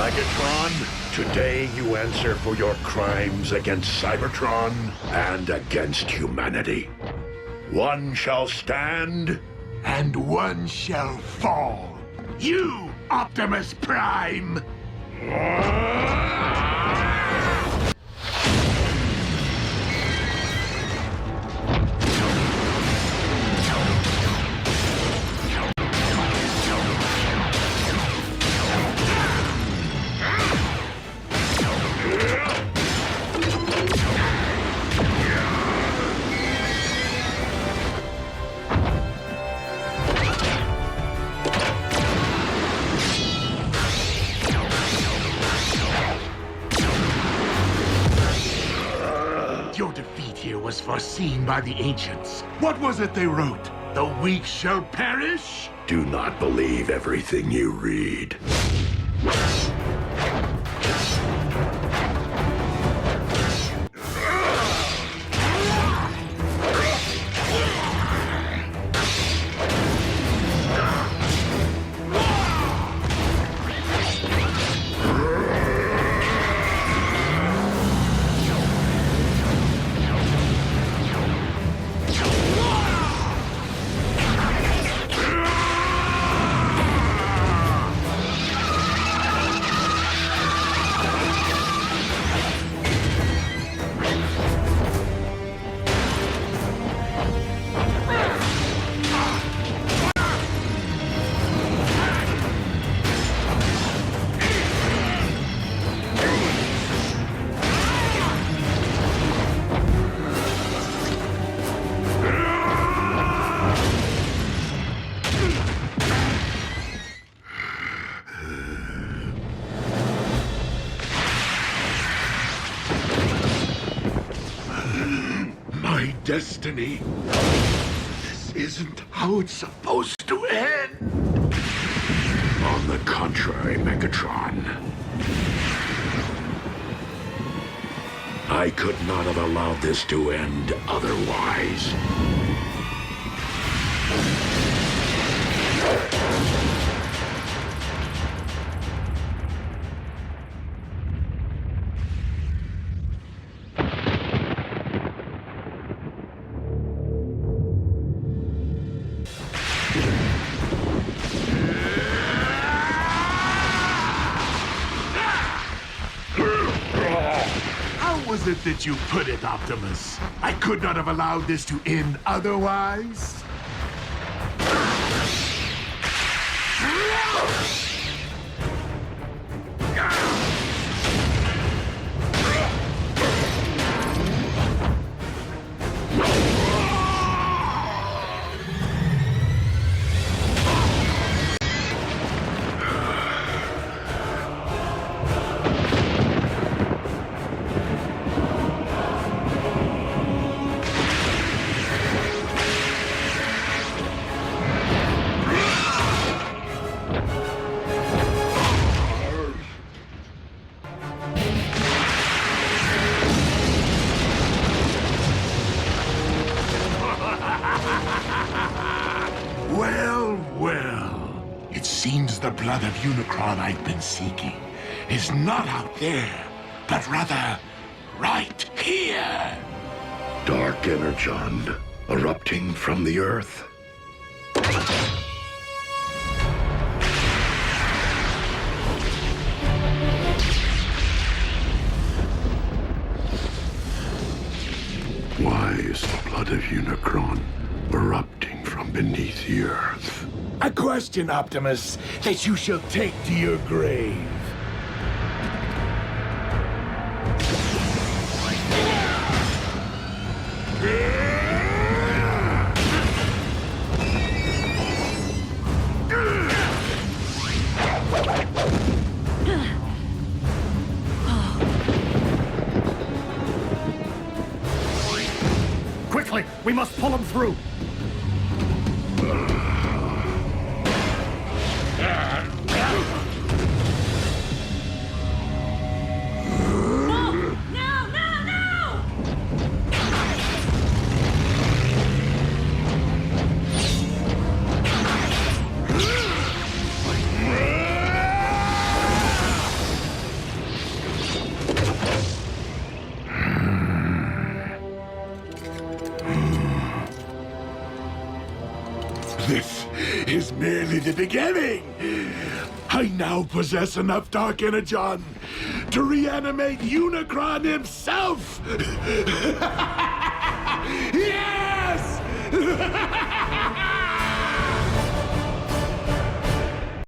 Megatron, today you answer for your crimes against Cybertron and against humanity. One shall stand, and one shall fall. You, Optimus Prime! Your defeat here was foreseen by the ancients. What was it they wrote? The weak shall perish? do not believe everything you read. My destiny. This isn't how it's supposed to end. On the contrary, Megatron. I could not have allowed this to end otherwise. How was it that you put it, Optimus? I could not have allowed this to end otherwise? Well, well. It seems the blood of Unicron I've been seeking is not out there, but rather right here. Dark energon erupting from the earth. Why is the blood of Unicron erupting from beneath the earth? A question, Optimus, that you shall take to your grave. Quickly, we must pull him through. merely the beginning. I now possess enough dark energon to reanimate Unicron himself!